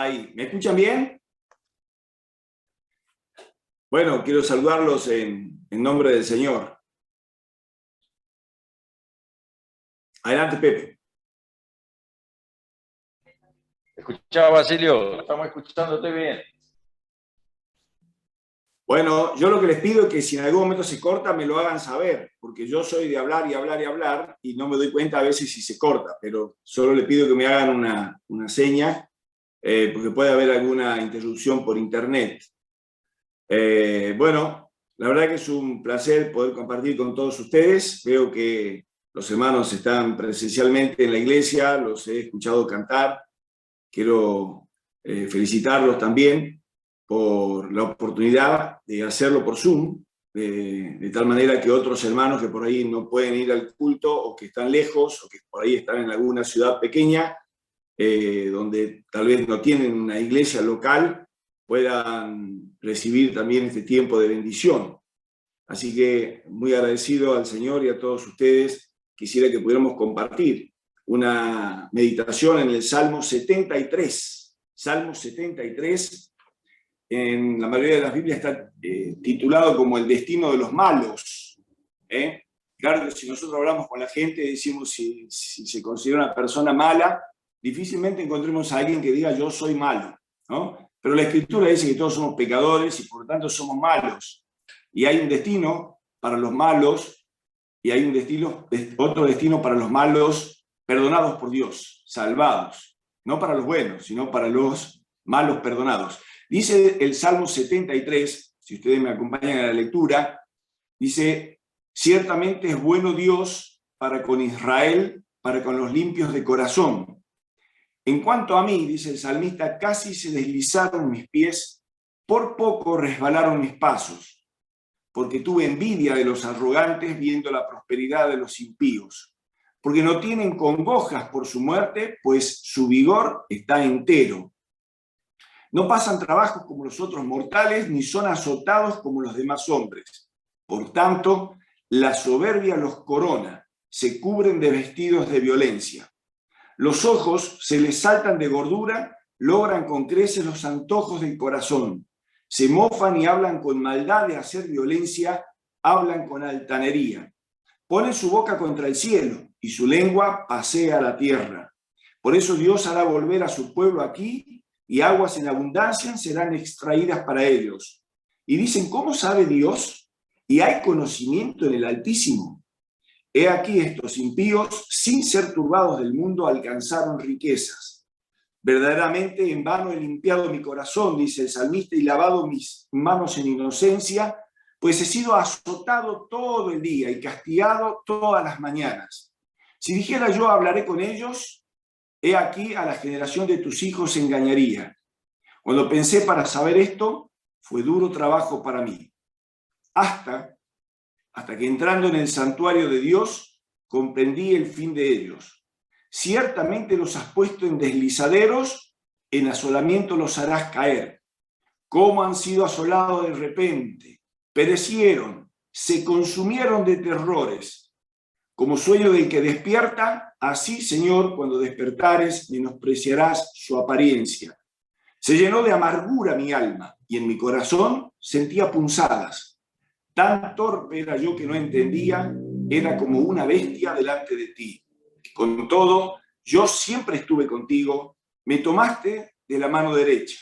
Ahí, ¿me escuchan bien? Bueno, quiero saludarlos en nombre del Señor. Adelante, Pepe. Escuchá, Basilio, estamos escuchándote bien. Bueno, yo lo que les pido es que si en algún momento se corta, me lo hagan saber, porque yo soy de hablar y hablar y hablar y no me doy cuenta a veces si se corta, pero solo les pido que me hagan una seña, porque puede haber alguna interrupción por internet. Bueno, la verdad que es un placer poder compartir con todos ustedes. Veo que los hermanos están presencialmente en la iglesia, los he escuchado cantar. Quiero felicitarlos también por la oportunidad de hacerlo por Zoom, de tal manera que otros hermanos que por ahí no pueden ir al culto o que están lejos o que por ahí están en alguna ciudad pequeña, donde tal vez no tienen una iglesia local, puedan recibir también este tiempo de bendición. Así que muy agradecido al Señor y a todos ustedes. Quisiera que pudiéramos compartir una meditación en el Salmo 73. Salmo 73, en la mayoría de las Biblias está titulado como el destino de los malos. Claro que si nosotros hablamos con la gente, decimos si se considera una persona mala, difícilmente encontremos a alguien que diga yo soy malo, ¿no? Pero la Escritura dice que todos somos pecadores y por lo tanto somos malos. Y hay un destino para los malos y hay otro destino para los malos perdonados por Dios, salvados. No para los buenos, sino para los malos perdonados. Dice el Salmo 73, si ustedes me acompañan a la lectura, dice, ciertamente es bueno Dios para con Israel, para con los limpios de corazón. En cuanto a mí, dice el salmista, casi se deslizaron mis pies, por poco resbalaron mis pasos, porque tuve envidia de los arrogantes viendo la prosperidad de los impíos, porque no tienen congojas por su muerte, pues su vigor está entero. No pasan trabajos como los otros mortales, ni son azotados como los demás hombres. Por tanto, la soberbia los corona, se cubren de vestidos de violencia. Los ojos se les saltan de gordura, logran con creces los antojos del corazón. Se mofan y hablan con maldad de hacer violencia, hablan con altanería. Ponen su boca contra el cielo y su lengua pasea la tierra. Por eso Dios hará volver a su pueblo aquí y aguas en abundancia serán extraídas para ellos. Y dicen, ¿cómo sabe Dios? ¿Y hay conocimiento en el Altísimo? He aquí estos impíos, sin ser turbados del mundo, alcanzaron riquezas. Verdaderamente en vano he limpiado mi corazón, dice el salmista, y lavado mis manos en inocencia, pues he sido azotado todo el día y castigado todas las mañanas. Si dijera yo hablaré con ellos, he aquí a la generación de tus hijos engañaría. Cuando pensé para saber esto, fue duro trabajo para mí. Hasta que entrando en el santuario de Dios, comprendí el fin de ellos. Ciertamente los has puesto en deslizaderos, en asolamiento los harás caer. Cómo han sido asolados de repente, perecieron, se consumieron de terrores. Como sueño del que despierta, así, Señor, cuando despertares, menospreciarás su apariencia. Se llenó de amargura mi alma, y en mi corazón sentía punzadas. Tan torpe era yo que no entendía, era como una bestia delante de ti. Con todo, yo siempre estuve contigo, me tomaste de la mano derecha.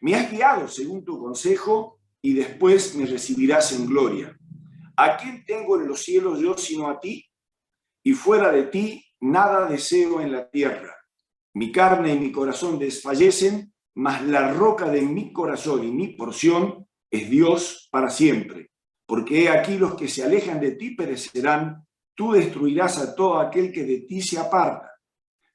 Me has guiado según tu consejo y después me recibirás en gloria. ¿A quién tengo en los cielos yo sino a ti? Y fuera de ti nada deseo en la tierra. Mi carne y mi corazón desfallecen, mas la roca de mi corazón y mi porción es Dios para siempre. Porque he aquí los que se alejan de ti perecerán, tú destruirás a todo aquel que de ti se aparta.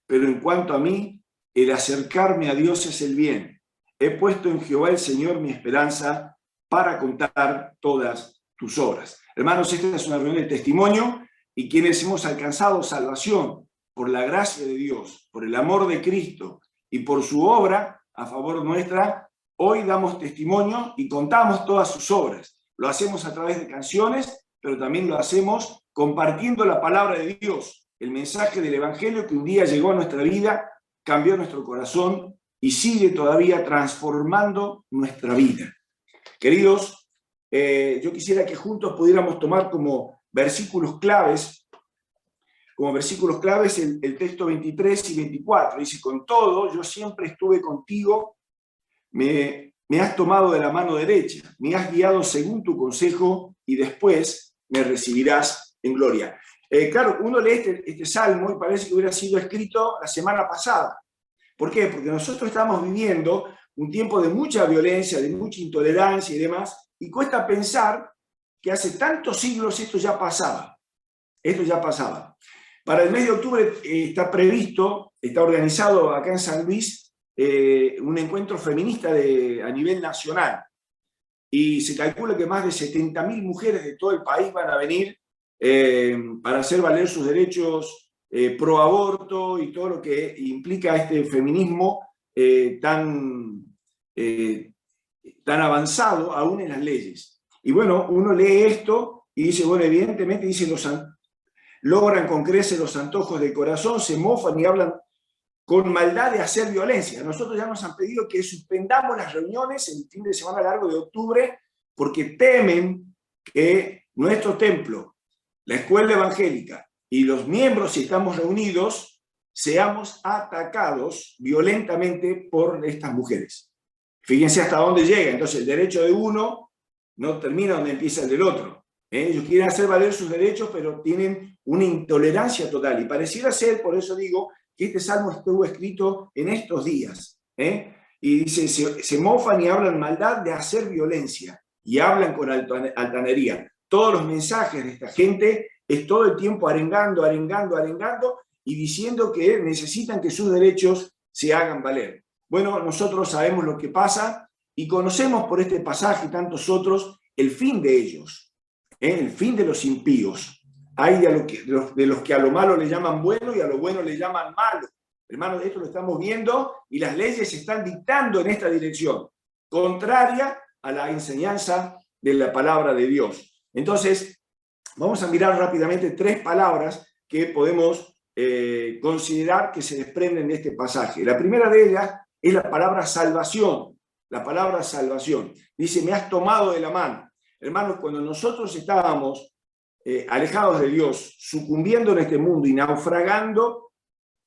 Pero en cuanto a mí, el acercarme a Dios es el bien. He puesto en Jehová el Señor mi esperanza para contar todas tus obras. Hermanos, esta es una reunión de testimonio y quienes hemos alcanzado salvación por la gracia de Dios, por el amor de Cristo y por su obra a favor nuestra, hoy damos testimonio y contamos todas sus obras. Lo hacemos a través de canciones, pero también lo hacemos compartiendo la palabra de Dios, el mensaje del Evangelio que un día llegó a nuestra vida, cambió nuestro corazón y sigue todavía transformando nuestra vida. Queridos, yo quisiera que juntos pudiéramos tomar como versículos claves el texto 23 y 24. Dice, con todo, yo siempre estuve contigo, me has tomado de la mano derecha, me has guiado según tu consejo y después me recibirás en gloria. Claro, uno lee este salmo y parece que hubiera sido escrito la semana pasada. ¿Por qué? Porque nosotros estamos viviendo un tiempo de mucha violencia, de mucha intolerancia y demás, y cuesta pensar que hace tantos siglos esto ya pasaba. Esto ya pasaba. Para el mes de octubre está previsto, está organizado acá en San Luis, un encuentro feminista a nivel nacional. Y se calcula que más de 70.000 mujeres de todo el país van a venir para hacer valer sus derechos pro aborto y todo lo que implica este feminismo tan avanzado aún en las leyes. Y bueno, uno lee esto y dice, bueno, evidentemente dice, logran con creces los antojos del corazón, se mofan y hablan con maldad de hacer violencia. Nosotros ya nos han pedido que suspendamos las reuniones el fin de semana largo de octubre porque temen que nuestro templo, la escuela evangélica y los miembros, si estamos reunidos, seamos atacados violentamente por estas mujeres. Fíjense hasta dónde llega. Entonces el derecho de uno no termina donde empieza el del otro. Ellos quieren hacer valer sus derechos, pero tienen una intolerancia total. Y pareciera ser, por eso digo, que este salmo estuvo escrito en estos días. Y dice, se mofan y hablan maldad de hacer violencia. Y hablan con altanería. Todos los mensajes de esta gente es todo el tiempo arengando, y diciendo que necesitan que sus derechos se hagan valer. Bueno, nosotros sabemos lo que pasa y conocemos por este pasaje y tantos otros el fin de ellos, el fin de los impíos. Hay de los que a lo malo le llaman bueno y a lo bueno le llaman malo. Hermanos, esto lo estamos viendo y las leyes se están dictando en esta dirección, contraria a la enseñanza de la palabra de Dios. Entonces, vamos a mirar rápidamente 3 palabras que podemos considerar que se desprenden de este pasaje. La primera de ellas es la palabra salvación. La palabra salvación. Dice, me has tomado de la mano. Hermanos, cuando nosotros estábamos alejados de Dios, sucumbiendo en este mundo y naufragando,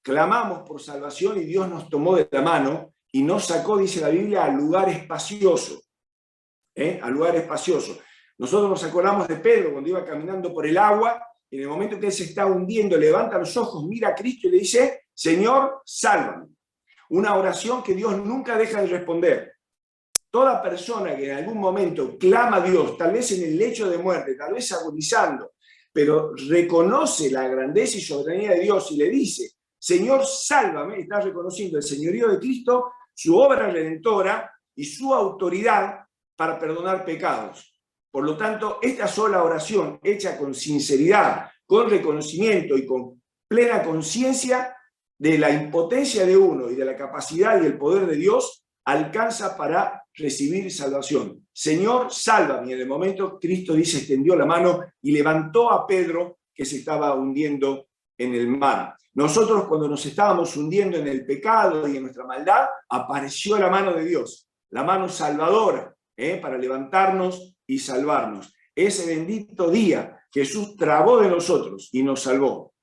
clamamos por salvación y Dios nos tomó de la mano y nos sacó, dice la Biblia, al lugar espacioso. Al lugar espacioso. Nosotros nos acordamos de Pedro cuando iba caminando por el agua, y en el momento que él se está hundiendo, levanta los ojos, mira a Cristo y le dice, Señor, sálvame. Una oración que Dios nunca deja de responder. Toda persona que en algún momento clama a Dios, tal vez en el lecho de muerte, tal vez agonizando, pero reconoce la grandeza y soberanía de Dios y le dice, Señor, sálvame, está reconociendo el señorío de Cristo, su obra redentora y su autoridad para perdonar pecados. Por lo tanto, esta sola oración, hecha con sinceridad, con reconocimiento y con plena conciencia de la impotencia de uno y de la capacidad y el poder de Dios, alcanza para recibir salvación. Señor, sálvame. Y en el momento Cristo dice, extendió la mano y levantó a Pedro que se estaba hundiendo en el mar. Nosotros cuando nos estábamos hundiendo en el pecado y en nuestra maldad, apareció la mano de Dios, la mano salvadora, para levantarnos y salvarnos. Ese bendito día Jesús trabó de nosotros y nos salvó.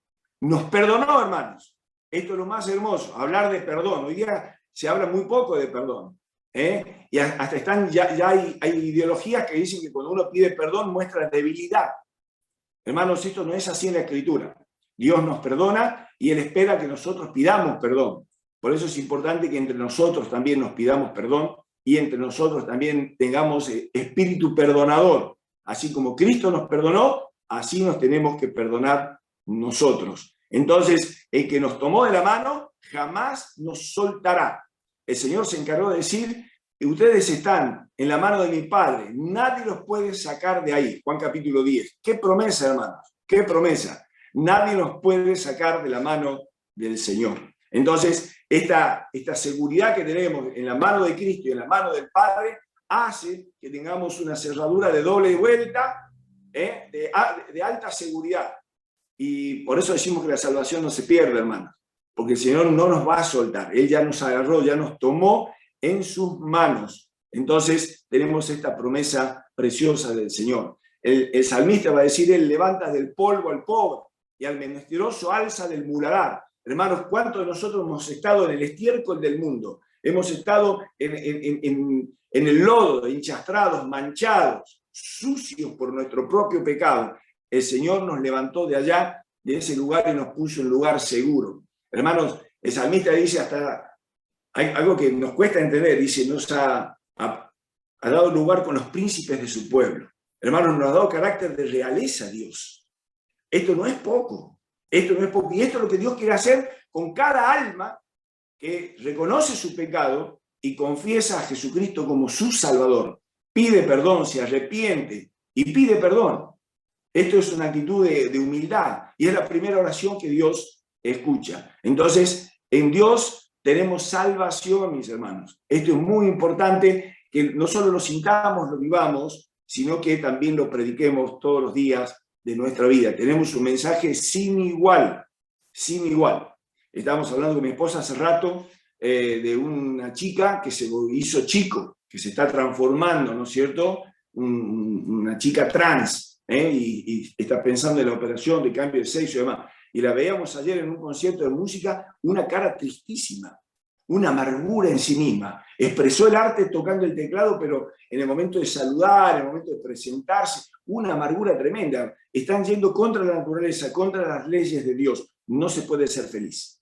Nos perdonó, hermanos. Esto es lo más hermoso, hablar de perdón. Hoy día se habla muy poco de perdón. Y hasta ya hay ideologías que dicen que cuando uno pide perdón muestra debilidad. Hermanos, esto no es así en la Escritura. Dios nos perdona y Él espera que nosotros pidamos perdón. Por eso es importante que entre nosotros también nos pidamos perdón y entre nosotros también tengamos espíritu perdonador. Así como Cristo nos perdonó, así nos tenemos que perdonar nosotros. Entonces, el que nos tomó de la mano jamás nos soltará. El Señor se encargó de decir, ustedes están en la mano de mi Padre, nadie los puede sacar de ahí. Juan capítulo 10. ¡Qué promesa, hermanos! ¡Qué promesa! Nadie nos puede sacar de la mano del Señor. Entonces, esta seguridad que tenemos en la mano de Cristo y en la mano del Padre hace que tengamos una cerradura de doble vuelta, de alta seguridad. Y por eso decimos que la salvación no se pierde, hermanos. porque el Señor no nos va a soltar. Él ya nos agarró, ya nos tomó en sus manos. Entonces tenemos esta promesa preciosa del Señor. El salmista va a decir, Él levanta del polvo al pobre y al menesteroso alza del muladar. Hermanos, ¿cuántos de nosotros hemos estado en el estiércol del mundo? Hemos estado en el lodo, hinchastrados, manchados, sucios por nuestro propio pecado. El Señor nos levantó de allá, de ese lugar, y nos puso en un lugar seguro. Hermanos, el salmista dice hasta, hay algo que nos cuesta entender, dice, nos ha dado lugar con los príncipes de su pueblo. Hermanos, nos ha dado carácter de realeza Dios. Esto no es poco, esto no es poco. Y esto es lo que Dios quiere hacer con cada alma que reconoce su pecado y confiesa a Jesucristo como su Salvador. Pide perdón, se arrepiente y pide perdón. Esto es una actitud de humildad y es la primera oración que Dios escucha. Entonces, en Dios tenemos salvación, mis hermanos. Esto es muy importante, que no solo lo sintamos, lo vivamos, sino que también lo prediquemos todos los días de nuestra vida. Tenemos un mensaje sin igual, sin igual. Estábamos hablando con mi esposa hace rato de una chica que se hizo chico, que se está transformando, ¿no es cierto? Una chica trans, y está pensando en la operación de cambio de sexo y demás. Y la veíamos ayer en un concierto de música, una cara tristísima, una amargura en sí misma. Expresó el arte tocando el teclado, pero en el momento de saludar, en el momento de presentarse, una amargura tremenda. Están yendo contra la naturaleza, contra las leyes de Dios. No se puede ser feliz.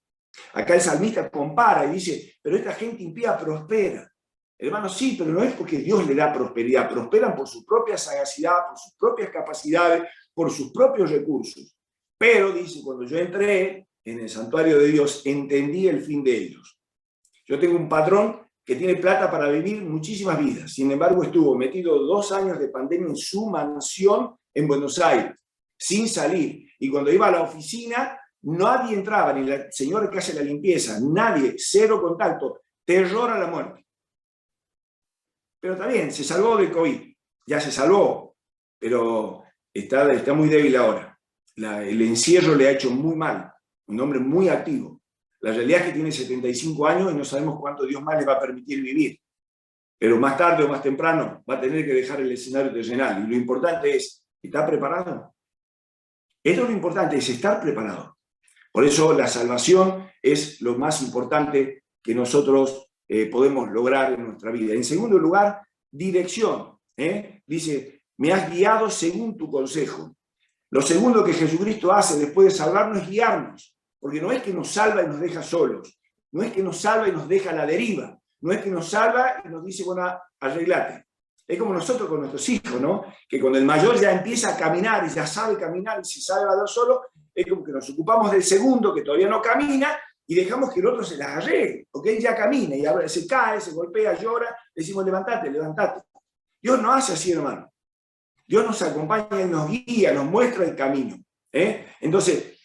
Acá el salmista compara y dice, pero esta gente impía prospera. Hermano, sí, pero no es porque Dios le da prosperidad. Prosperan por su propia sagacidad, por sus propias capacidades, por sus propios recursos. Pero, dice, cuando yo entré en el santuario de Dios, entendí el fin de ellos. Yo tengo un patrón que tiene plata para vivir muchísimas vidas. Sin embargo, estuvo metido 2 años de pandemia en su mansión en Buenos Aires, sin salir. Y cuando iba a la oficina, nadie entraba, ni la señora que hace la limpieza, nadie, cero contacto, terror a la muerte. Pero también se salvó del COVID, ya se salvó, pero está muy débil ahora. El encierro le ha hecho muy mal, un hombre muy activo. La realidad es que tiene 75 años y no sabemos cuánto Dios más le va a permitir vivir. Pero más tarde o más temprano va a tener que dejar el escenario terrenal. Y lo importante es, ¿está preparado? Esto es lo importante, es estar preparado. Por eso la salvación es lo más importante que nosotros podemos lograr en nuestra vida. En segundo lugar, dirección. Dice, me has guiado según tu consejo. Lo segundo que Jesucristo hace después de salvarnos es guiarnos. Porque no es que nos salva y nos deja solos, no es que nos salva y nos deja a la deriva, no es que nos salva y nos dice, bueno, arreglate. Es como nosotros con nuestros hijos, ¿no? Que cuando el mayor ya empieza a caminar y ya sabe caminar y se sabe valer solo, es como que nos ocupamos del segundo que todavía no camina y dejamos que el otro se las arregle, porque él ya camina y ahora se cae, se golpea, llora, le decimos, levantate, levantate. Dios no hace así, hermano. Dios nos acompaña y nos guía, nos muestra el camino. Entonces,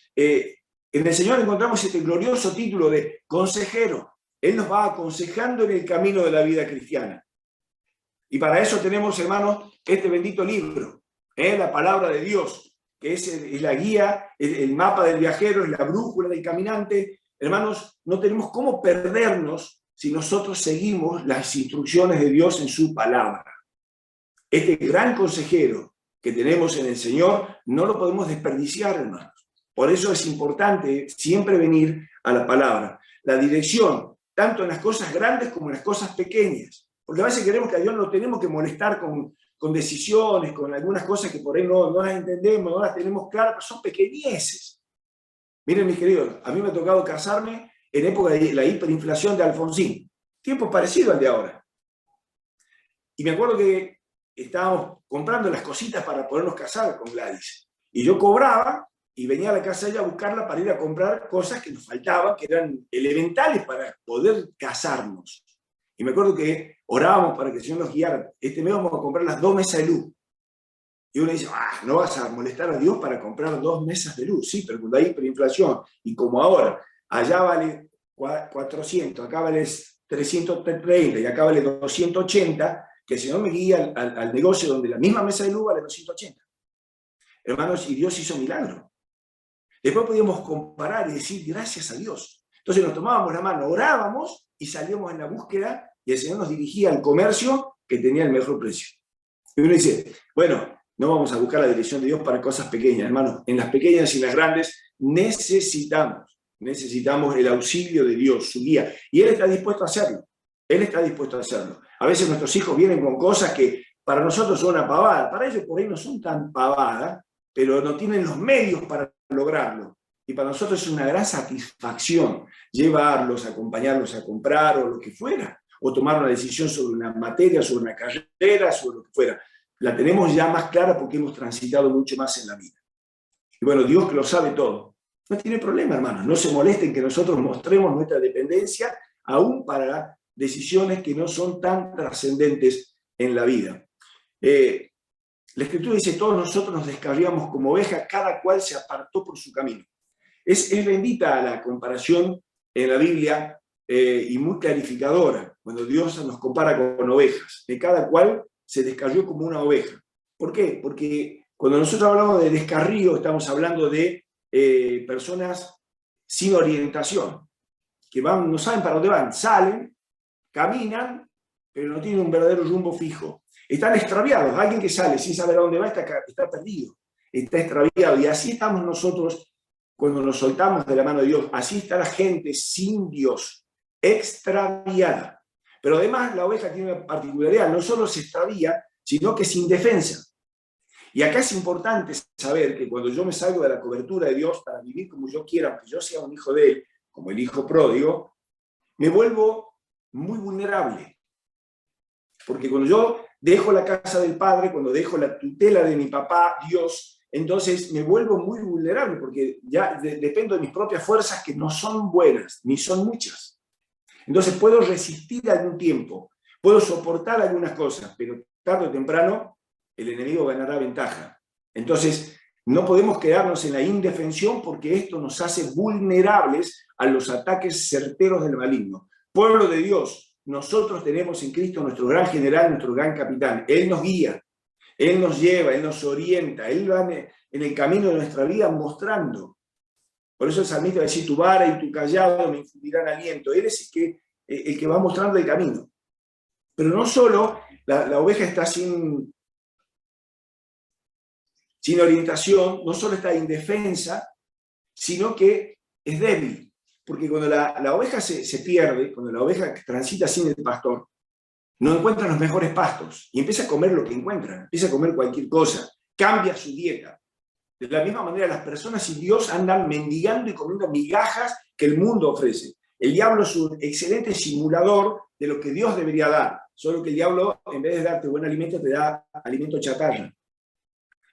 en el Señor encontramos este glorioso título de consejero. Él nos va aconsejando en el camino de la vida cristiana. Y para eso tenemos, hermanos, este bendito libro, la palabra de Dios, que es la guía, el mapa del viajero, es la brújula del caminante. Hermanos, no tenemos cómo perdernos si nosotros seguimos las instrucciones de Dios en su palabra. Este gran consejero que tenemos en el Señor no lo podemos desperdiciar, hermanos. Por eso es importante siempre venir a la palabra. La dirección, tanto en las cosas grandes como en las cosas pequeñas. Porque a veces queremos que a Dios no tenemos que molestar con decisiones, con algunas cosas que por ahí no las entendemos, no las tenemos claras, pero son pequeñeces. Miren, mis queridos, a mí me ha tocado casarme en época de la hiperinflación de Alfonsín. Tiempo parecido al de ahora. Y me acuerdo que estábamos comprando las cositas para podernos casar con Gladys. Y yo cobraba y venía a la casa de ella a buscarla para ir a comprar cosas que nos faltaban, que eran elementales para poder casarnos. Y me acuerdo que orábamos para que el Señor nos guiara. Este mes vamos a comprar las 2 mesas de luz. Y uno dice, no vas a molestar a Dios para comprar 2 mesas de luz. Sí, pero cuando hay hiperinflación, y como ahora, allá vale 400, acá vale 330 y acá vale 280, que el Señor me guía al negocio donde la misma mesa de luz vale 280. Hermanos, y Dios hizo milagro. Después podíamos comparar y decir, gracias a Dios. Entonces nos tomábamos la mano, orábamos y salíamos en la búsqueda y el Señor nos dirigía al comercio que tenía el mejor precio. Y uno dice, bueno, no vamos a buscar la dirección de Dios para cosas pequeñas, hermanos. En las pequeñas y en las grandes necesitamos el auxilio de Dios, su guía. Y Él está dispuesto a hacerlo. Él está dispuesto a hacerlo. A veces nuestros hijos vienen con cosas que para nosotros son una pavada. Para ellos por ahí no son tan pavadas, pero no tienen los medios para lograrlo. Y para nosotros es una gran satisfacción llevarlos, acompañarlos a comprar o lo que fuera, o tomar una decisión sobre una materia, sobre una carrera, sobre lo que fuera. La tenemos ya más clara porque hemos transitado mucho más en la vida. Y bueno, Dios que lo sabe todo, no tiene problema, hermanos. No se molesten que nosotros mostremos nuestra dependencia, aún para decisiones que no son tan trascendentes en la vida. La Escritura dice, todos nosotros nos descarriamos como ovejas, cada cual se apartó por su camino. Es bendita la comparación en la Biblia y muy clarificadora, cuando Dios nos compara con ovejas, de cada cual se descarrió como una oveja. ¿Por qué? Porque cuando nosotros hablamos de descarrío, estamos hablando de personas sin orientación, que van, no saben para dónde van, salen, caminan, pero no tienen un verdadero rumbo fijo. Están extraviados. Alguien que sale sin saber a dónde va está perdido, está extraviado. Y así estamos nosotros cuando nos soltamos de la mano de Dios. Así está la gente sin Dios, extraviada. Pero además la oveja tiene una particularidad, no solo se extravía, sino que es indefensa. Y acá es importante saber que cuando yo me salgo de la cobertura de Dios para vivir como yo quiera, aunque yo sea un hijo de Él, como el hijo pródigo, me vuelvo muy vulnerable. Porque cuando yo dejo la casa del Padre, cuando dejo la tutela de mi papá, Dios, entonces me vuelvo muy vulnerable, porque ya dependo de mis propias fuerzas que no son buenas, ni son muchas. Entonces puedo resistir algún tiempo, puedo soportar algunas cosas, pero tarde o temprano el enemigo ganará ventaja. Entonces no podemos quedarnos en la indefensión porque esto nos hace vulnerables a los ataques certeros del maligno. Pueblo de Dios, nosotros tenemos en Cristo nuestro gran general, nuestro gran capitán. Él nos guía, Él nos lleva, Él nos orienta, Él va en el camino de nuestra vida mostrando. Por eso el salmista va a decir, tu vara y tu callado me infundirán aliento. Él es el que va mostrando el camino. Pero no solo la oveja está sin orientación, no solo está indefensa, sino que es débil. Porque cuando la oveja se pierde, cuando la oveja transita sin el pastor, no encuentra los mejores pastos y empieza a comer lo que encuentra, empieza a comer cualquier cosa, cambia su dieta. De la misma manera, las personas sin Dios andan mendigando y comiendo migajas que el mundo ofrece. El diablo es un excelente simulador de lo que Dios debería dar, solo que el diablo, en vez de darte buen alimento, te da alimento chatarra.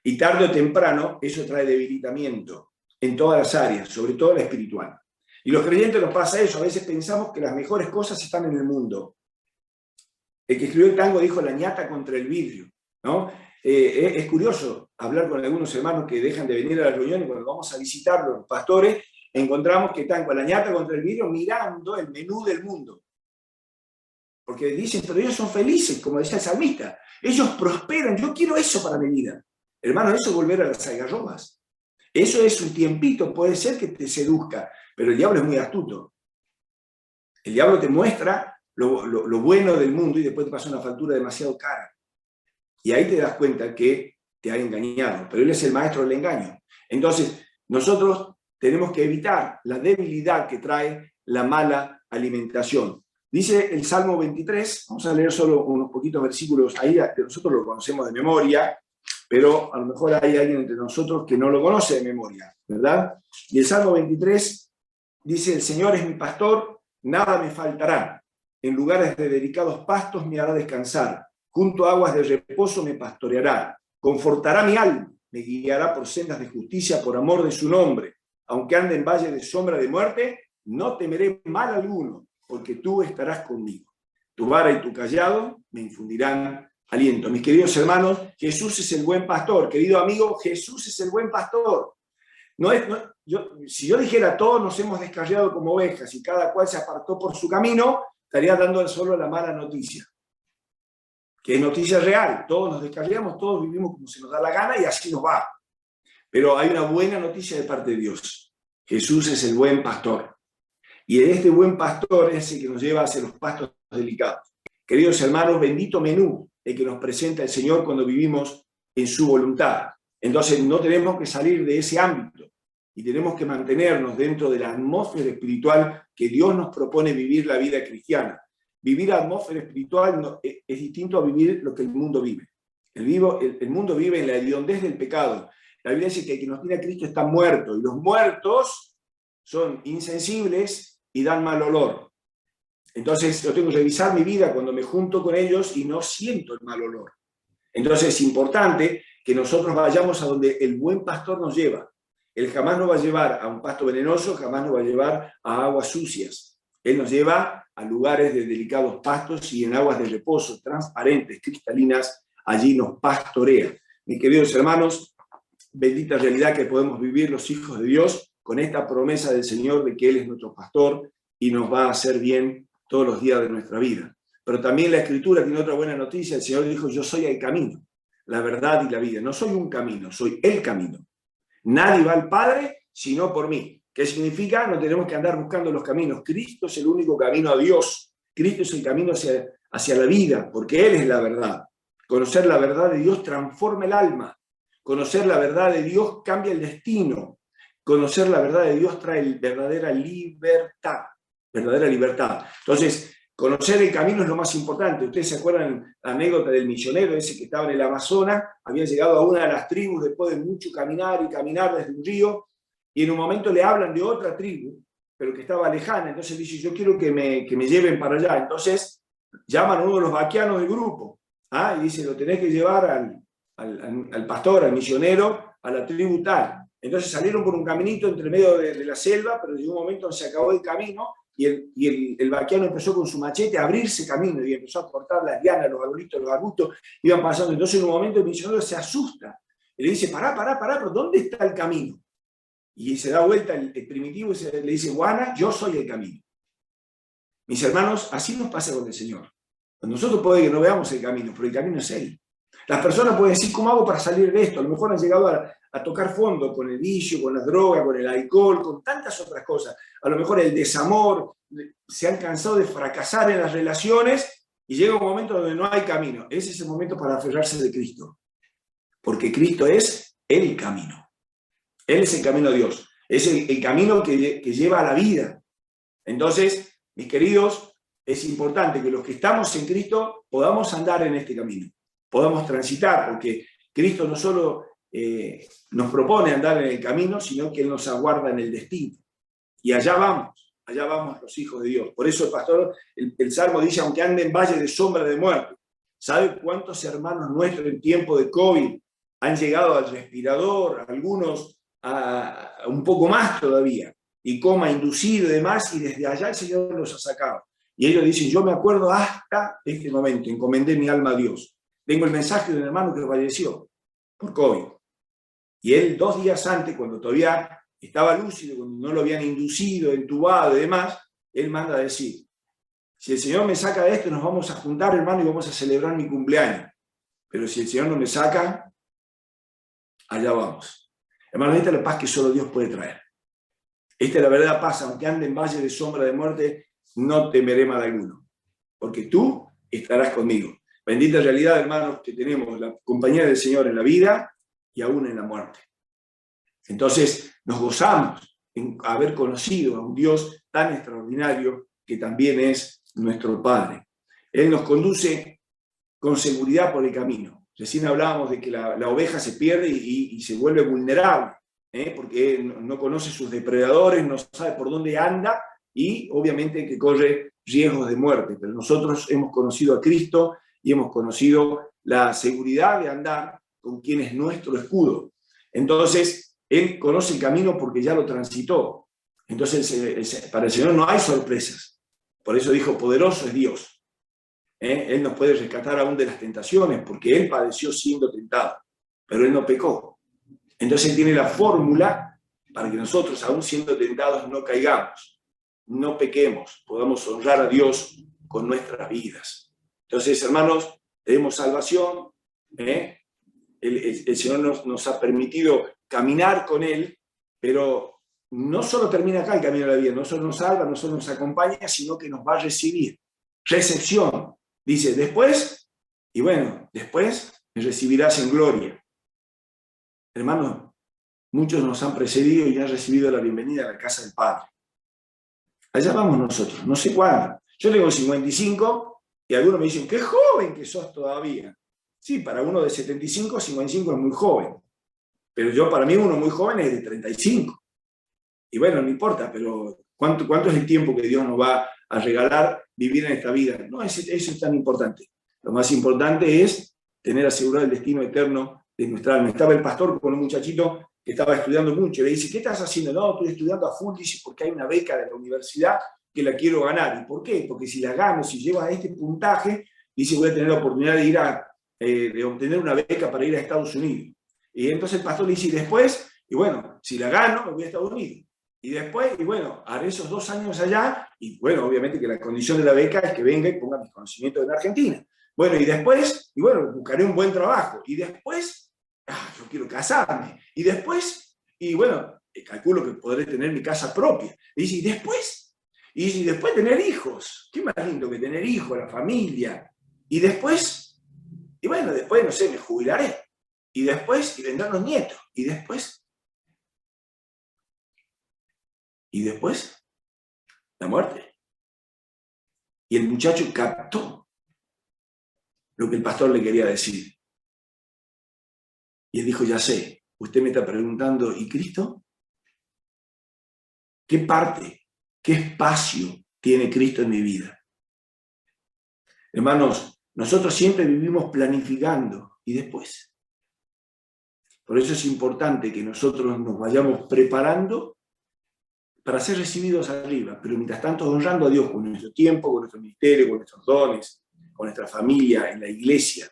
Y tarde o temprano, eso trae debilitamiento en todas las áreas, sobre todo la espiritual. Y los creyentes nos pasa eso, a veces pensamos que las mejores cosas están en el mundo. El que escribió el tango dijo la ñata contra el vidrio, ¿no? Es curioso hablar con algunos hermanos que dejan de venir a la reunión y cuando vamos a visitarlos, los pastores, encontramos que están con la ñata contra el vidrio mirando el menú del mundo. Porque dicen, pero ellos son felices, como decía el salmista. Ellos prosperan, yo quiero eso para mi vida. Hermano, eso es volver a las algarrobas. Eso es un tiempito, puede ser que te seduzca, pero el diablo es muy astuto. El diablo te muestra lo bueno del mundo y después te pasa una factura demasiado cara. Y ahí te das cuenta que te ha engañado, pero él es el maestro del engaño. Entonces, nosotros tenemos que evitar la debilidad que trae la mala alimentación. Dice el Salmo 23, vamos a leer solo unos poquitos versículos, ahí nosotros lo conocemos de memoria, pero a lo mejor hay alguien entre nosotros que no lo conoce de memoria, ¿verdad? Y el Salmo 23 dice, el Señor es mi pastor, nada me faltará. En lugares de delicados pastos me hará descansar. Junto a aguas de reposo me pastoreará. Confortará mi alma. Me guiará por sendas de justicia por amor de su nombre. Aunque ande en valle de sombra de muerte, no temeré mal alguno, porque tú estarás conmigo. Tu vara y tu callado me infundirán aliento. Mis queridos hermanos, Jesús es el buen pastor. Querido amigo, Jesús es el buen pastor. Si yo dijera todos nos hemos descarriado como ovejas y cada cual se apartó por su camino, estaría dando solo la mala noticia, que es noticia real. Todos nos descarriamos, todos vivimos como se nos da la gana y así nos va. Pero hay una buena noticia de parte de Dios. Jesús es el buen pastor. Y este buen pastor es el que nos lleva hacia los pastos delicados. Queridos hermanos, bendito menú el que nos presenta el Señor cuando vivimos en su voluntad. Entonces no tenemos que salir de ese ámbito y tenemos que mantenernos dentro de la atmósfera espiritual que Dios nos propone vivir la vida cristiana. Vivir atmósfera espiritual es distinto a vivir lo que el mundo vive. El mundo vive en la hediondez del pecado. La Biblia dice que el que no tiene a Cristo está muerto, y los muertos son insensibles y dan mal olor. Entonces yo tengo que revisar mi vida cuando me junto con ellos y no siento el mal olor. Entonces es importante que nosotros vayamos a donde el buen pastor nos lleva. Él jamás nos va a llevar a un pasto venenoso, jamás nos va a llevar a aguas sucias. Él nos lleva a lugares de delicados pastos y en aguas de reposo, transparentes, cristalinas, allí nos pastorea. Mis queridos hermanos, bendita realidad que podemos vivir los hijos de Dios con esta promesa del Señor de que Él es nuestro pastor y nos va a hacer bien todos los días de nuestra vida. Pero también la Escritura tiene otra buena noticia. El Señor dijo: yo soy el camino, la verdad y la vida. No soy un camino, soy el camino. Nadie va al Padre sino por mí. ¿Qué significa? No tenemos que andar buscando los caminos. Cristo es el único camino a Dios. Cristo es el camino hacia la vida, porque Él es la verdad. Conocer la verdad de Dios transforma el alma. Conocer la verdad de Dios cambia el destino. Conocer la verdad de Dios trae verdadera libertad. Verdadera libertad. Entonces, conocer el camino es lo más importante. Ustedes se acuerdan la anécdota del misionero ese que estaba en el Amazonas, había llegado a una de las tribus después de mucho caminar y caminar desde un río, y en un momento le hablan de otra tribu, pero que estaba lejana. Entonces dice: yo quiero que me lleven para allá. Entonces llaman a uno de los vaquianos del grupo, y dice: lo tenés que llevar al pastor, al misionero, a la tribu tal. Entonces salieron por un caminito entre medio de la selva, pero llegó un momento donde se acabó el camino, y el vaquiano empezó con su machete a abrirse camino y empezó a cortar las lianas, los arbolitos, los arbustos, iban pasando. Entonces en un momento el misionero se asusta y le dice: pará, ¿pero dónde está el camino? Y se da vuelta el primitivo y le dice: Guana, yo soy el camino. Mis hermanos, así nos pasa con el Señor. Nosotros puede que no veamos el camino, pero el camino es Él. Las personas pueden decir: ¿cómo hago para salir de esto? A lo mejor han llegado a tocar fondo con el vicio, con las drogas, con el alcohol, con tantas otras cosas. A lo mejor el desamor, se han cansado de fracasar en las relaciones y llega un momento donde no hay camino. Ese es el momento para aferrarse de Cristo. Porque Cristo es el camino. Él es el camino a Dios. Es el camino que lleva a la vida. Entonces, mis queridos, es importante que los que estamos en Cristo podamos andar en este camino. Podamos transitar, porque Cristo no solo nos propone andar en el camino, sino que Él nos aguarda en el destino. Y allá vamos los hijos de Dios. Por eso el pastor, el Salmo dice: aunque ande en valle de sombra de muerte. ¿Sabe cuántos hermanos nuestros en tiempo de COVID han llegado al respirador? Algunos a un poco más todavía, y coma inducido y demás, y desde allá el Señor los ha sacado. Y ellos dicen: yo me acuerdo hasta este momento, encomendé mi alma a Dios. Tengo el mensaje de un hermano que falleció por COVID. Y él 2 días antes, cuando todavía estaba lúcido, cuando no lo habían inducido, entubado y demás, él manda a decir: si el Señor me saca de esto, nos vamos a juntar, hermano, y vamos a celebrar mi cumpleaños. Pero si el Señor no me saca, allá vamos. Hermano, esta es la paz que solo Dios puede traer. Esta es la verdadera paz. Aunque ande en valle de sombra de muerte, no temeré mal alguno, porque tú estarás conmigo. Bendita realidad, hermanos, que tenemos la compañía del Señor en la vida y aún en la muerte. Entonces nos gozamos en haber conocido a un Dios tan extraordinario que también es nuestro Padre. Él nos conduce con seguridad por el camino. Recién hablábamos de que la oveja se pierde y se vuelve vulnerable, porque no conoce sus depredadores, no sabe por dónde anda y obviamente que corre riesgos de muerte. Pero nosotros hemos conocido a Cristo y hemos conocido la seguridad de andar con quien es nuestro escudo. Entonces, Él conoce el camino porque ya lo transitó. Entonces, para el Señor no hay sorpresas. Por eso dijo: poderoso es Dios. Él nos puede rescatar aún de las tentaciones, porque Él padeció siendo tentado, pero Él no pecó. Entonces Él tiene la fórmula para que nosotros, aún siendo tentados, no caigamos, no pequemos, podamos honrar a Dios con nuestras vidas. Entonces, hermanos, tenemos salvación, el Señor nos ha permitido caminar con Él, pero no solo termina acá el camino de la vida, no solo nos salva, no solo nos acompaña, sino que nos va a recibir. Recepción. Dice, después, y bueno, después me recibirás en gloria. Hermanos, muchos nos han precedido y han recibido la bienvenida a la casa del Padre. Allá vamos nosotros, no sé cuándo. Yo tengo 55 y algunos me dicen, qué joven que sos todavía. Sí, para uno de 75, 55 es muy joven. Pero yo, para mí, uno muy joven es de 35. Y bueno, no importa, pero ¿cuánto es el tiempo que Dios nos va a regalar vivir en esta vida? No, eso es tan importante. Lo más importante es tener asegurado el destino eterno de nuestra alma. Estaba el pastor con un muchachito que estaba estudiando mucho y le dice, ¿qué estás haciendo? No, estoy estudiando a full, dice, porque hay una beca de la universidad que la quiero ganar. ¿Y por qué? Porque si la gano, si llego a este puntaje, dice, voy a tener la oportunidad de ir de obtener una beca para ir a Estados Unidos. Y entonces el pastor le dice, y después, y bueno, si la gano, me voy a Estados Unidos. Y después, y bueno, haré esos 2 años allá, y bueno, obviamente que la condición de la beca es que venga y ponga mis conocimientos en Argentina. Bueno, y después, y bueno, buscaré un buen trabajo. Y después, yo quiero casarme. Y después, y bueno, calculo que podré tener mi casa propia. Y dice, y después tener hijos. Qué más lindo que tener hijos, la familia. Y después, y bueno, después, no sé, me jubilaré. Y después, y vendrán los nietos. Y después, la muerte. Y el muchacho captó lo que el pastor le quería decir. Y él dijo, ya sé, usted me está preguntando, ¿y Cristo? ¿Qué parte, qué espacio tiene Cristo en mi vida? Hermanos, nosotros siempre vivimos planificando y después. Por eso es importante que nosotros nos vayamos preparando para ser recibidos arriba, pero mientras tanto honrando a Dios con nuestro tiempo, con nuestro ministerio, con nuestros dones, con nuestra familia, en la iglesia.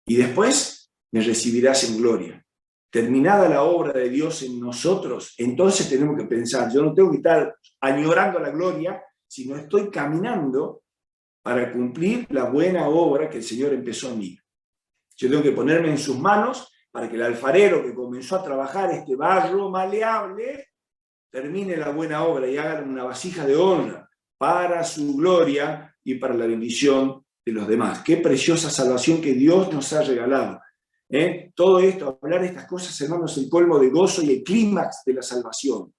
Y después me recibirás en gloria. Terminada la obra de Dios en nosotros, entonces tenemos que pensar, yo no tengo que estar añorando la gloria, sino estoy caminando para cumplir la buena obra que el Señor empezó en mí. Yo tengo que ponerme en sus manos para que el alfarero que comenzó a trabajar este barro maleable termine la buena obra y haga una vasija de honra para su gloria y para la bendición de los demás. Qué preciosa salvación que Dios nos ha regalado. Todo esto, hablar de estas cosas, hermanos, es el colmo de gozo y el clímax de la salvación.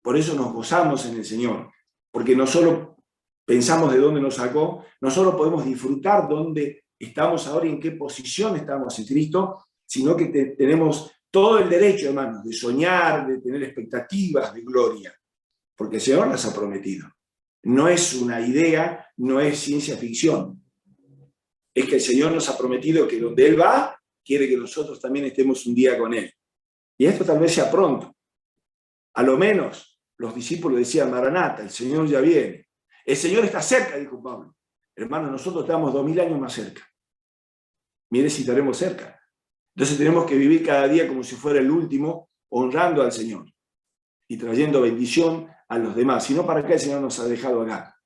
Por eso nos gozamos en el Señor, porque no solo pensamos de dónde nos sacó, no solo podemos disfrutar dónde estamos ahora y en qué posición estamos en Cristo, sino que tenemos todo el derecho, hermanos, de soñar, de tener expectativas de gloria, porque el Señor las ha prometido. No es una idea, no es ciencia ficción. Es que el Señor nos ha prometido que donde Él va, quiere que nosotros también estemos un día con Él. Y esto tal vez sea pronto. A lo menos los discípulos decían, Maranata, el Señor ya viene. El Señor está cerca, dijo Pablo. Hermanos, nosotros estamos 2000 años más cerca. Mire si estaremos cerca. Entonces tenemos que vivir cada día como si fuera el último, honrando al Señor y trayendo bendición a los demás. Si no, ¿para qué el Señor nos ha dejado acá?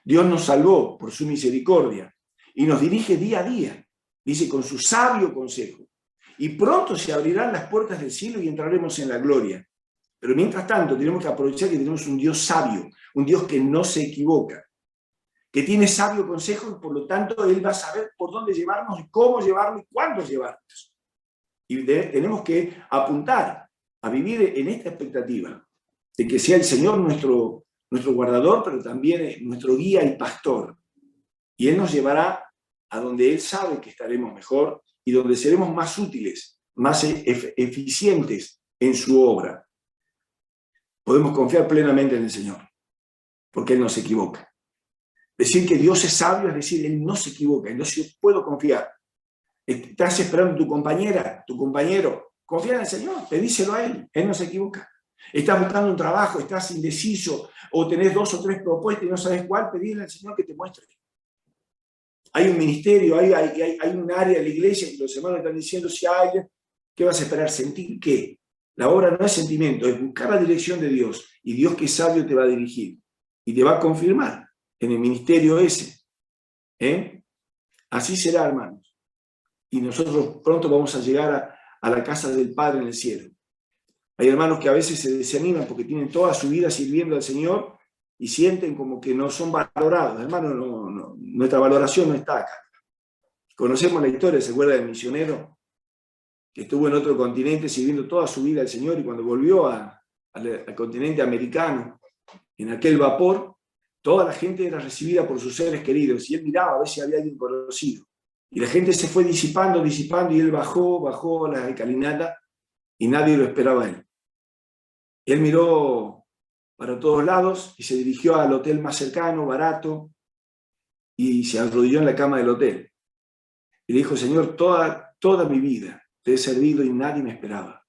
Dios nos salvó por su misericordia y nos dirige día a día, dice, con su sabio consejo. Y pronto se abrirán las puertas del cielo y entraremos en la gloria. Pero mientras tanto tenemos que aprovechar que tenemos un Dios sabio, un Dios que no se equivoca, que tiene sabio consejo y por lo tanto Él va a saber por dónde llevarnos y cómo llevarnos y cuándo llevarnos. Y tenemos que apuntar a vivir en esta expectativa de que sea el Señor nuestro guardador, pero también nuestro guía y pastor. Y Él nos llevará a donde Él sabe que estaremos mejor y donde seremos más útiles, más eficientes en su obra. Podemos confiar plenamente en el Señor, porque Él no se equivoca. Decir que Dios es sabio es decir, Él no se equivoca, entonces yo puedo confiar. Estás esperando a tu compañera, tu compañero, confía en el Señor, pedíselo a Él no se equivoca. Estás buscando un trabajo, estás indeciso, o tenés 2 o 3 propuestas y no sabes cuál, pedíle al Señor que te muestre. Hay un ministerio, hay un área de la iglesia que los hermanos están diciendo, si hay alguien, ¿qué vas a esperar? ¿Sentir qué? La obra no es sentimiento, es buscar la dirección de Dios, y Dios que es sabio te va a dirigir, y te va a confirmar en el ministerio ese. Así será, hermanos. Y nosotros pronto vamos a llegar a la casa del Padre en el cielo. Hay hermanos que a veces se desaniman porque tienen toda su vida sirviendo al Señor y sienten como que no son valorados. Hermano, nuestra valoración no está acá. Conocemos la historia, ¿se acuerda del misionero que estuvo en otro continente sirviendo toda su vida al Señor y cuando volvió al continente americano, en aquel vapor, toda la gente era recibida por sus seres queridos y él miraba a ver si había alguien conocido. Y la gente se fue disipando y él bajó la escalinata y nadie lo esperaba a él. Él miró para todos lados y se dirigió al hotel más cercano, barato, y se arrodilló en la cama del hotel. Y le dijo, Señor, toda mi vida te he servido y nadie me esperaba.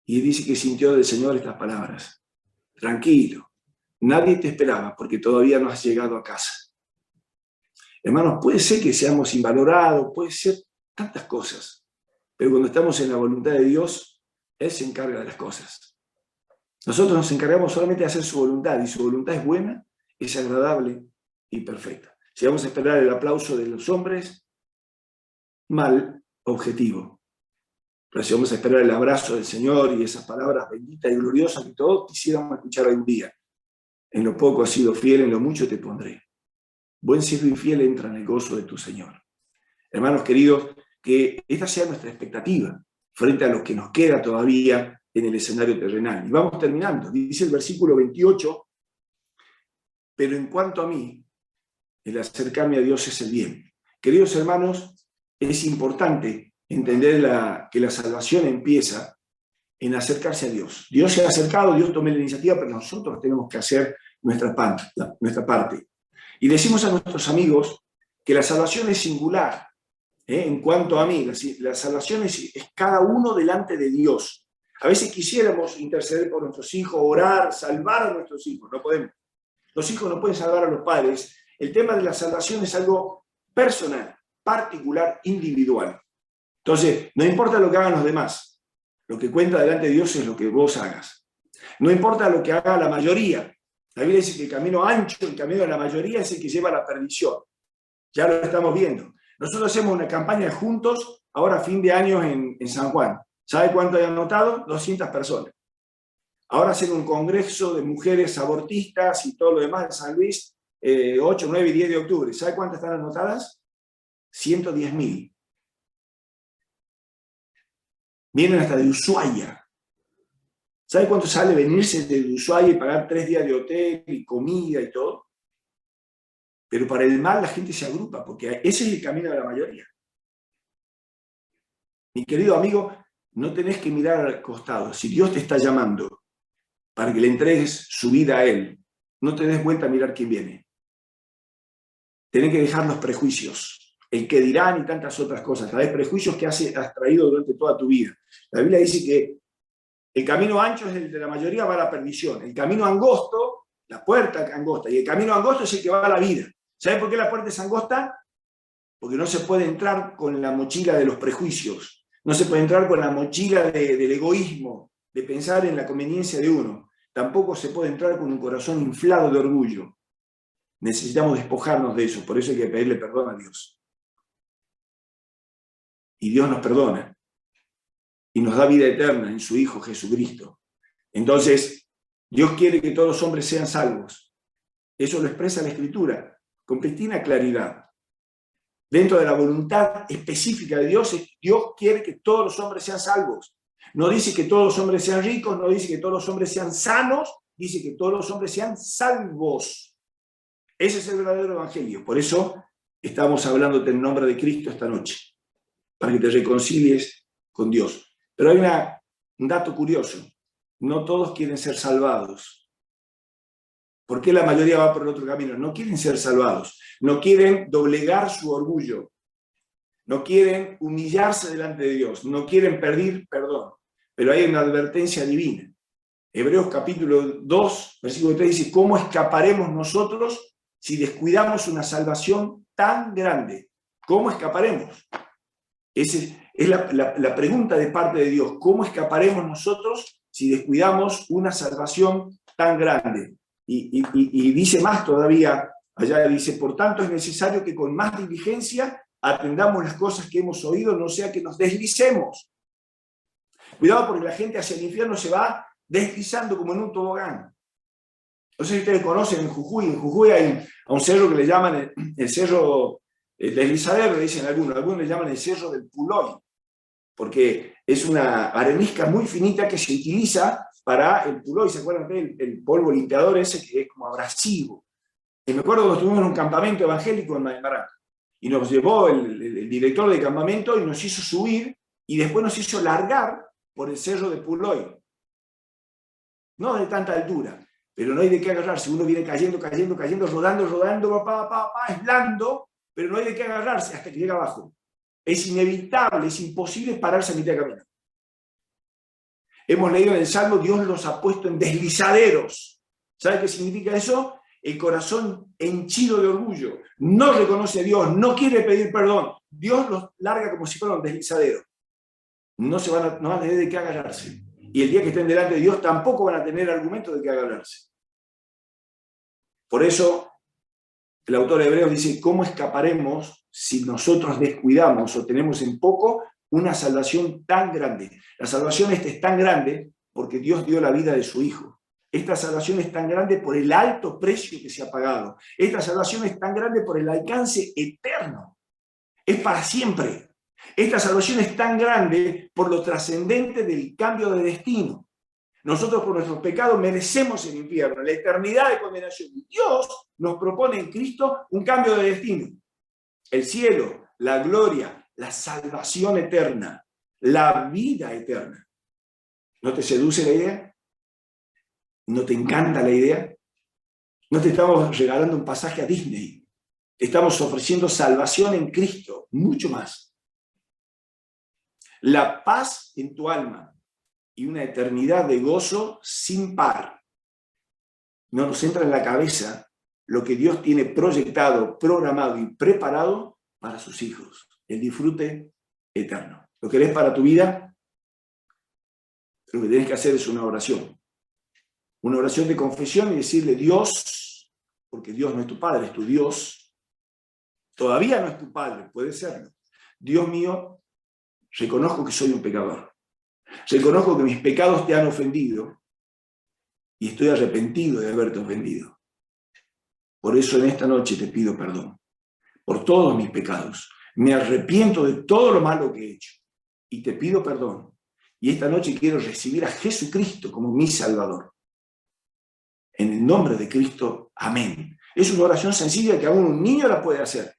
Y dice que sintió del Señor estas palabras. Tranquilo, nadie te esperaba porque todavía no has llegado a casa. Hermanos, puede ser que seamos invalorados, puede ser tantas cosas, pero cuando estamos en la voluntad de Dios, Él se encarga de las cosas. Nosotros nos encargamos solamente de hacer su voluntad, y su voluntad es buena, es agradable y perfecta. Si vamos a esperar el aplauso de los hombres, mal objetivo. Pero si vamos a esperar el abrazo del Señor y esas palabras benditas y gloriosas que todos quisiéramos escuchar hoy en día, en lo poco has sido fiel, en lo mucho te pondré. Buen siervo y fiel entra en el gozo de tu Señor. Hermanos queridos, que esta sea nuestra expectativa frente a lo que nos queda todavía en el escenario terrenal. Y vamos terminando. Dice el versículo 28, pero en cuanto a mí, el acercarme a Dios es el bien. Queridos hermanos, es importante entender que la salvación empieza en acercarse a Dios. Dios se ha acercado, Dios tomó la iniciativa, pero nosotros tenemos que hacer nuestra parte. Y decimos a nuestros amigos que la salvación es singular. En cuanto a mí, la salvación es cada uno delante de Dios. A veces quisiéramos interceder por nuestros hijos, orar, salvar a nuestros hijos. No podemos. Los hijos no pueden salvar a los padres. El tema de la salvación es algo personal, particular, individual. Entonces, no importa lo que hagan los demás. Lo que cuenta delante de Dios es lo que vos hagas. No importa lo que haga la mayoría. La Biblia dice que el camino ancho, el camino de la mayoría es el que lleva a la perdición. Ya lo estamos viendo. Nosotros hacemos una campaña juntos, ahora a fin de año en San Juan. ¿Sabe cuánto hay anotado? 200 personas. Ahora hacen un congreso de mujeres abortistas y todo lo demás en San Luis, 8, 9 y 10 de octubre. ¿Sabe cuántas están anotadas? 110.000. Vienen hasta de Ushuaia. ¿Sabe cuánto sale venirse de Ushuaia y pagar 3 días de hotel y comida y todo? Pero para el mal la gente se agrupa, porque ese es el camino de la mayoría. Mi querido amigo, no tenés que mirar al costado. Si Dios te está llamando para que le entregues su vida a Él, no te des vuelta a mirar quién viene. Tenés que dejar los prejuicios, el que dirán y tantas otras cosas. Traes prejuicios que has traído durante toda tu vida. La Biblia dice que el camino ancho es el de la mayoría, va a la perdición. El camino angosto, la puerta angosta, y el camino angosto es el que va a la vida. ¿Sabe por qué la puerta es angosta? Porque no se puede entrar con la mochila de los prejuicios, no se puede entrar con la mochila del egoísmo, de pensar en la conveniencia de uno. Tampoco se puede entrar con un corazón inflado de orgullo. Necesitamos despojarnos de eso, por eso hay que pedirle perdón a Dios. Y Dios nos perdona y nos da vida eterna en su Hijo Jesucristo. Entonces, Dios quiere que todos los hombres sean salvos. Eso lo expresa la Escritura con pristina claridad. Dentro de la voluntad específica de Dios, Dios quiere que todos los hombres sean salvos. No dice que todos los hombres sean ricos, no dice que todos los hombres sean sanos, dice que todos los hombres sean salvos. Ese es el verdadero evangelio. Por eso estamos hablándote en nombre de Cristo esta noche, para que te reconcilies con Dios. Pero hay un dato curioso. No todos quieren ser salvados. ¿Por qué la mayoría va por el otro camino? No quieren ser salvados, no quieren doblegar su orgullo, no quieren humillarse delante de Dios, no quieren pedir perdón. Pero hay una advertencia divina. Hebreos capítulo 2, versículo 3 dice, ¿cómo escaparemos nosotros si descuidamos una salvación tan grande? ¿Cómo escaparemos? Esa es la pregunta de parte de Dios. ¿Cómo escaparemos nosotros si descuidamos una salvación tan grande? Y dice más todavía, allá dice, por tanto es necesario que con más diligencia atendamos las cosas que hemos oído, no sea que nos deslicemos. Cuidado porque la gente hacia el infierno se va deslizando como en un tobogán. No sé si ustedes conocen en Jujuy hay un cerro que le llaman el cerro deslizadero, le dicen algunos le llaman el cerro del Puloy, porque es una arenisca muy finita que se utiliza para el Puloy. ¿Se acuerdan del polvo limpiador ese que es como abrasivo? Y me acuerdo que estuvimos en un campamento evangélico en Maimará, y nos llevó el director del campamento y nos hizo subir, y después nos hizo largar por el cerro de Puloy. No de tanta altura, pero no hay de qué agarrarse. Uno viene cayendo, rodando, es blando, pero no hay de qué agarrarse hasta que llega abajo. Es inevitable, es imposible pararse a mitad de camino. Hemos leído en el Salmo, Dios los ha puesto en deslizaderos. ¿Sabe qué significa eso? El corazón henchido de orgullo. No reconoce a Dios, no quiere pedir perdón. Dios los larga como si fuera un deslizadero. No van a tener de qué agarrarse. Y el día que estén delante de Dios tampoco van a tener argumento de qué agarrarse. Por eso, el autor de Hebreos dice, ¿cómo escaparemos si nosotros descuidamos o tenemos en poco una salvación tan grande? La salvación es tan grande porque Dios dio la vida de su Hijo. Esta salvación es tan grande por el alto precio que se ha pagado. Esta salvación es tan grande por el alcance eterno. Es para siempre. Esta salvación es tan grande por lo trascendente del cambio de destino. Nosotros por nuestros pecados merecemos el infierno, la eternidad de condenación. Dios nos propone en Cristo un cambio de destino. El cielo, la gloria, la salvación eterna, la vida eterna. ¿No te seduce la idea? ¿No te encanta la idea? No te estamos regalando un pasaje a Disney. Te estamos ofreciendo salvación en Cristo, mucho más. La paz en tu alma y una eternidad de gozo sin par. No nos entra en la cabeza lo que Dios tiene proyectado, programado y preparado para sus hijos. El disfrute eterno. ¿Lo querés para tu vida? Lo que tienes que hacer es una oración. Una oración de confesión y decirle, Dios, porque Dios no es tu Padre, es tu Dios. Todavía no es tu Padre, puede serlo. Dios mío, reconozco que soy un pecador. Reconozco que mis pecados te han ofendido y estoy arrepentido de haberte ofendido. Por eso en esta noche te pido perdón por todos mis pecados. Me arrepiento de todo lo malo que he hecho y te pido perdón. Y esta noche quiero recibir a Jesucristo como mi Salvador. En el nombre de Cristo, amén. Es una oración sencilla que aún un niño la puede hacer.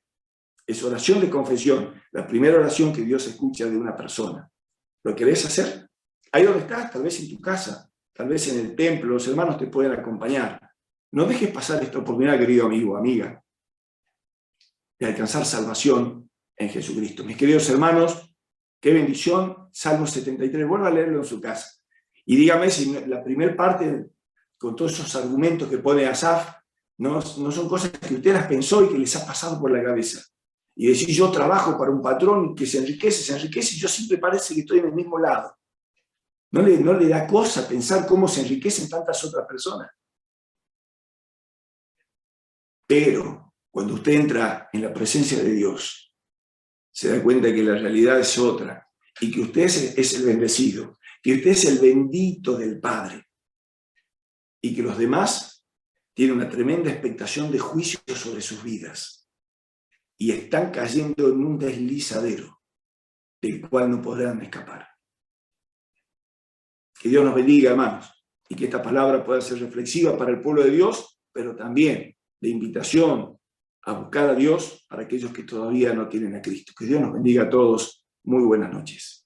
Es oración de confesión, la primera oración que Dios escucha de una persona. ¿Lo querés hacer? Ahí donde estás, tal vez en tu casa, tal vez en el templo, los hermanos te pueden acompañar. No dejes pasar esta oportunidad, querido amigo, amiga, de alcanzar salvación en Jesucristo. Mis queridos hermanos, qué bendición, Salmo 73, vuelva a leerlo en su casa. Y dígame si la primera parte, con todos esos argumentos que pone Asaf, no son cosas que usted las pensó y que les ha pasado por la cabeza. Y decir, yo trabajo para un patrón que se enriquece, y yo siempre parece que estoy en el mismo lado. No le da cosa pensar cómo se enriquecen tantas otras personas. Pero cuando usted entra en la presencia de Dios, se da cuenta que la realidad es otra y que usted es el bendecido, que usted es el bendito del Padre y que los demás tienen una tremenda expectación de juicio sobre sus vidas. Y están cayendo en un deslizadero del cual no podrán escapar. Que Dios nos bendiga, hermanos, y que esta palabra pueda ser reflexiva para el pueblo de Dios, pero también de invitación a buscar a Dios para aquellos que todavía no tienen a Cristo. Que Dios nos bendiga a todos. Muy buenas noches.